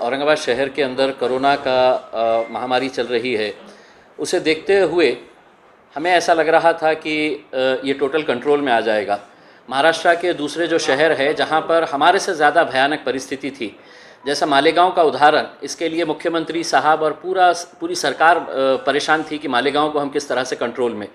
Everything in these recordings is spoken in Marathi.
औरंगाबाद शहर के अंदर कोरोना का महामारी चल रही है, उसे देखते हुए हमें ऐसा लग रहा था कि ये टोटल कंट्रोल में आ जाएगा। महाराष्ट्र के दूसरे जो शहर है जहाँ पर हमारे से ज़्यादा भयानक परिस्थिति थी, जैसा मालेगांव का उदाहरण, इसके लिए मुख्यमंत्री साहब और पूरी सरकार परेशान थी कि मालेगांव को हम किस तरह से कंट्रोल में।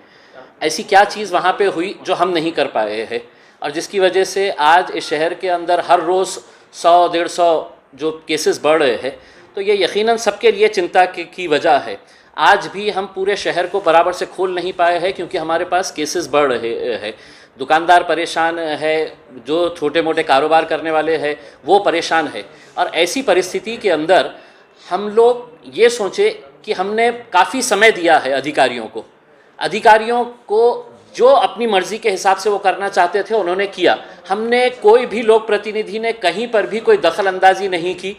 ऐसी क्या चीज़ वहाँ पे हुई जो हम नहीं कर पाए हैं, और जिसकी वजह से आज इस शहर के अंदर हर रोज़ 100-150 जो केसेस बढ़ रहे हैं। तो ये यकीनन सबके लिए चिंता की वजह है। आज भी हम पूरे शहर को बराबर से खोल नहीं पाए हैं क्योंकि हमारे पास केसेस बढ़ रहे हैं। दुकानदार परेशान है, जो छोटे मोटे कारोबार करने वाले हैं वो परेशान है। और ऐसी परिस्थिति के अंदर हम लोग ये सोचे कि हमने काफ़ी समय दिया है अधिकारियों को जो अपनी मर्ज़ी के हिसाब से वो करना चाहते थे उन्होंने किया। हमने कोई भी लोक प्रतिनिधि ने कहीं पर भी कोई दखल अंदाजी नहीं की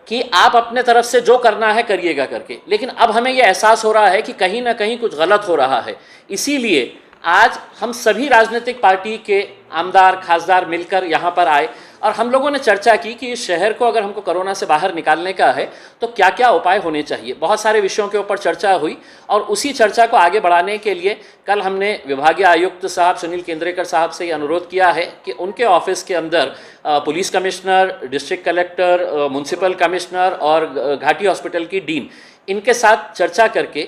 कि आप अपने तरफ से जो करना है करिएगा करके। लेकिन अब हमें ये एहसास हो रहा है कि कहीं ना कहीं कुछ गलत हो रहा है। इसीलिए आज हम सभी राजनीतिक पार्टी के आमदार खासदार मिलकर यहाँ पर आए और हम लोगों ने चर्चा की कि इस शहर को अगर हमको कोरोना से बाहर निकालने का है तो क्या क्या उपाय होने चाहिए। बहुत सारे विषयों के ऊपर चर्चा हुई और उसी चर्चा को आगे बढ़ाने के लिए कल हमने विभागीय आयुक्त साहब सुनील केंद्रेकर साहब से ये अनुरोध किया है कि उनके ऑफिस के अंदर police commissioner, district collector, municipal commissioner और घाटी हॉस्पिटल की डीन, इनके साथ चर्चा करके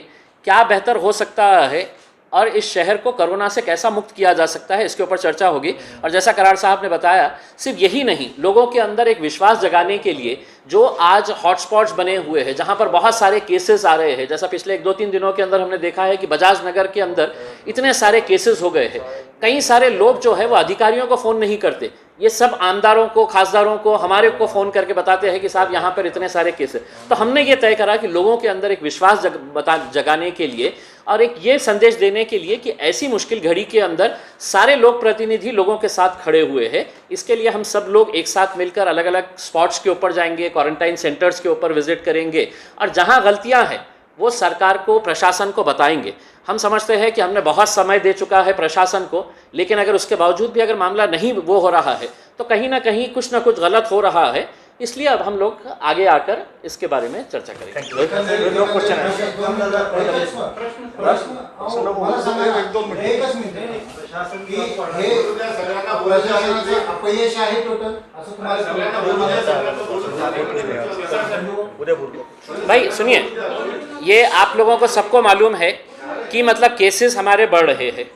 क्या बेहतर हो सकता है और इस शहर को कोरोना से कैसा मुक्त किया जा सकता है, इसके ऊपर चर्चा होगी। और जैसा कराड़ साहब ने बताया, सिर्फ यही नहीं, लोगों के अंदर एक विश्वास जगाने के लिए जो आज हॉटस्पॉट्स बने हुए हैं जहां पर बहुत सारे केसेस आ रहे हैं, जैसा पिछले 1-2-3 दिनों के अंदर हमने देखा है कि बजाज नगर के अंदर इतने सारे केसेस हो गए हैं। कई सारे लोग जो है वो अधिकारियों को फ़ोन नहीं करते, ये सब आमदारों को, खासदारों को, हमारे को फ़ोन करके बताते हैं कि साहब यहाँ पर इतने सारे केसेस। तो हमने ये तय करा कि लोगों के अंदर एक विश्वास जगाने के लिए और एक ये संदेश देने के लिए कि ऐसी मुश्किल घड़ी के अंदर सारे लोक प्रतिनिधि लोगों के साथ खड़े हुए हैं। इसके लिए हम सब लोग एक साथ मिलकर अलग अलग स्पॉट्स के ऊपर जाएंगे, क्वारंटाइन सेंटर्स के ऊपर विजिट करेंगे और जहां गलतियां हैं वो सरकार को, प्रशासन को बताएंगे। हम समझते हैं कि हमने बहुत समय दे चुका है प्रशासन को, लेकिन अगर उसके बावजूद भी अगर मामला नहीं वो हो रहा है तो कहीं ना कहीं कुछ ना कुछ गलत हो रहा है। इसलिए अब हम लोग आगे आकर इसके बारे में चर्चा करेंगे। भाई सुनिए, ये आप लोगों को सबको मालूम है कि मतलब केसेस हमारे बढ़ रहे हैं।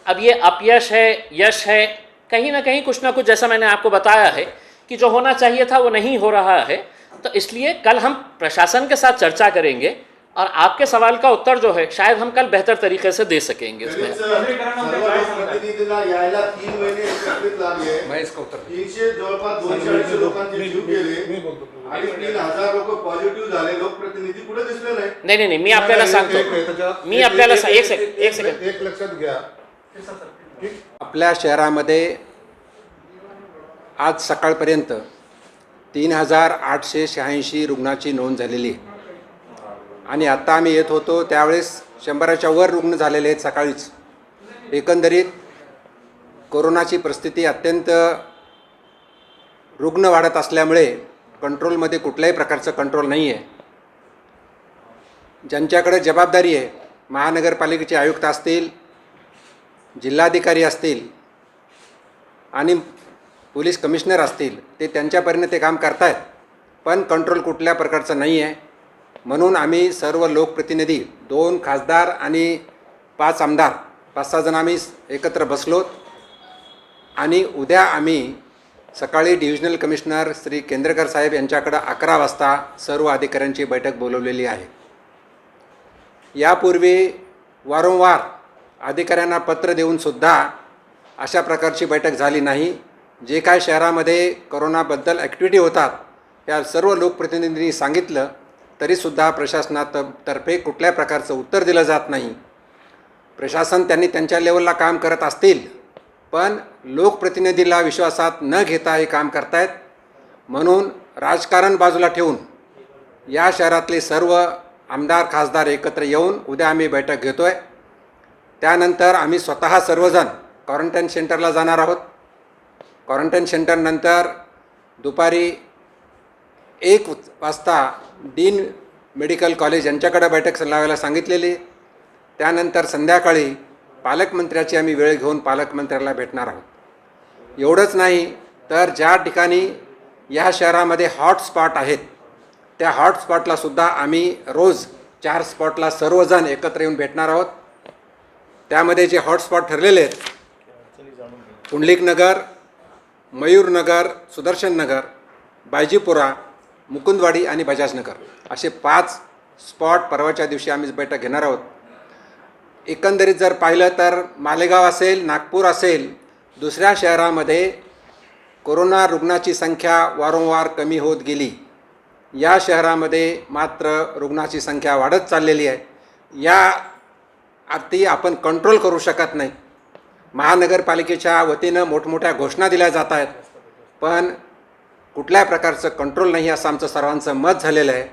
अब ये अपयश है, यश है, कहीं ना कहीं कुछ ना कुछ, जैसा मैंने आपको बताया है कि जो होना चाहिए था वो नहीं हो रहा है। तो इसलिए कल हम प्रशासन के साथ चर्चा करेंगे और आपके सवाल का उत्तर जो है शायद हम कल बेहतर तरीके से दे सकेंगे उसमें। मैं इसका उत्तर नहीं, मी आपल्याला सांगतो, मी आपल्याला एक सेकंड एक लक्षात घ्या, आपल्या शहरामध्ये आज सकाळपर्यंत 3886 रुग्णाची नोंद झालेली आहे आणि आता आम्ही येत होतो त्यावेळेस 100च्या वर रुग्ण झालेले आहेत सकाळीच। एकंदरीत कोरोनाची परिस्थिती अत्यंत रुग्ण वाढत असल्यामुळे कंट्रोलमध्ये कुठल्याही प्रकारचं कंट्रोल नाही आहे। ज्यांच्याकडे जबाबदारी आहे, महानगरपालिकेचे आयुक्त असतील, जिल्हाधिकारी असतील आणि पोलीस कमिशनर असतील, ते त्यांच्यापरीने ते काम करतायत, पण कंट्रोल कुठल्या प्रकारचं नाही आहे। म्हणून आम्ही सर्व लोकप्रतिनिधी, 2 खासदार आणि 5 आमदार, 5-6 जण आम्ही एकत्र बसलोत आणि उद्या आम्ही सकाळी डिव्हिजनल कमिशनर श्री केंद्रेकर साहेब यांच्याकडे 11 वाजता सर्व अधिकाऱ्यांची बैठक बोलवलेली आहे। यापूर्वी वारंवार अधिकाऱ्यांना पत्र देऊन सुद्धा अशा प्रकारची बैठक झाली नाही। जे काय शहरामध्ये कोरोनाबद्दल ॲक्टिव्हिटी होतात या सर्व लोकप्रतिनिधींनी सांगितलं, तरीसुद्धा प्रशासनातर्फे कुठल्या प्रकारचं उत्तर दिलं जात नाही। प्रशासन त्यांनी त्यांच्या लेवलला काम करत असतील, पण लोकप्रतिनिधीला विश्वासात न घेता हे काम करतायत। म्हणून राजकारण बाजूला ठेवून या शहरातले सर्व आमदार खासदार एकत्र येऊन उद्या आम्ही बैठक घेतोय। त्यानंतर आम्ही स्वतः सर्वजण क्वारंटाईन सेंटरला जाणार आहोत। क्वारंटाईन सेंटरनंतर दुपारी 1 वाजता डीन मेडिकल कॉलेज यांच्याकडे बैठक लावायला सांगितलेली. त्यानंतर संध्याकाळी पालकमंत्र्याची आम्ही वेळ घेऊन पालकमंत्र्याला भेटणार आहोत. एवढंच नाही तर ज्या ठिकाणी या शहरामध्ये हॉटस्पॉट आहेत त्या हॉटस्पॉटला सुद्धा आम्ही रोज 4 स्पॉटला सर्वजण एकत्र येऊन भेटणार आहोत. त्यामध्ये जे हॉटस्पॉट ठरलेले आहेत पुंडलिकनगर, मयूरनगर, सुदर्शन नगर, बायजीपुरा, मुकुंदवाडी आणि बजाजनगर असे 5 स्पॉट परवाच्या दिवशी आम्ही बैठक घेणार आहोत. एकंदरीत जर पाहिलं तर मालेगाव असेल, नागपूर असेल, दुसऱ्या शहरामध्ये कोरोना रुग्णाची संख्या वारंवार कमी होत गेली. या शहरामध्ये मात्र रुग्णाची संख्या वाढत चाललेली आहे. या अर्थी आपण कंट्रोल करू शकत नाही. महानगरपालिकेच्या वतीनं मोठमोठ्या घोषणा दिल्या जात आहेत, पण कुठल्या प्रकारचं कंट्रोल नाही असं आमचं सर्वांचं मत झालेलं आहे.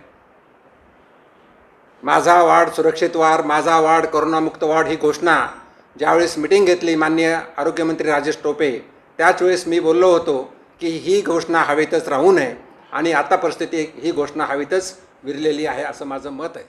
माझा वार्ड सुरक्षित वार्ड, माझा वार्ड करोनामुक्त वार्ड ही घोषणा ज्यावेळेस मिटिंग घेतली माननीय आरोग्यमंत्री राजेश टोपे त्याच वेळेस मी बोललो होतो की ही घोषणा हवेतच राहू नये आणि आता परिस्थिती ही घोषणा हवेतच विरलेली आहे असं माझं मत आहे.